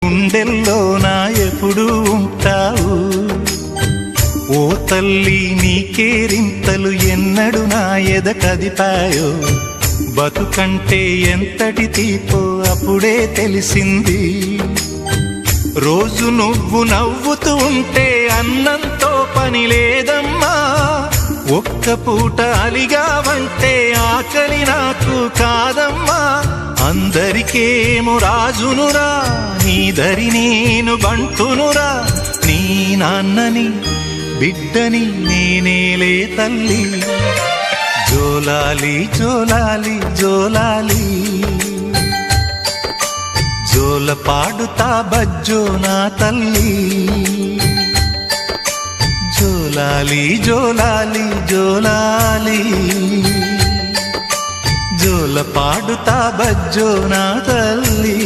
గుండెల్లో నా ఎప్పుడు ఉంటావు. ఓ తల్లి నీ కేరింతలు ఎన్నడు నా ఎద కదిపాయో. బతుకంటే ఎంతటి తీపో అప్పుడే తెలిసింది. రోజు నువ్వు నవ్వుతూ ఉంటే అన్నంతో పని లేదమ్మా. ఒక్క పూట అలిగావంటే ఆకలి నాకు కాదమ్మా. అందరికేమో రాజునురా, నీ దరి నేను బంటునురా. నీ నాన్నని బిడ్డని నేనేలే తల్లి. జోలాలి జోలాలి జోలాలి, జోల పాడుతా బజ్జో నా తల్లి. జోలాలి జోలాలి జోలాలి, జోల పాడుతా బజ్జో నా తల్లి.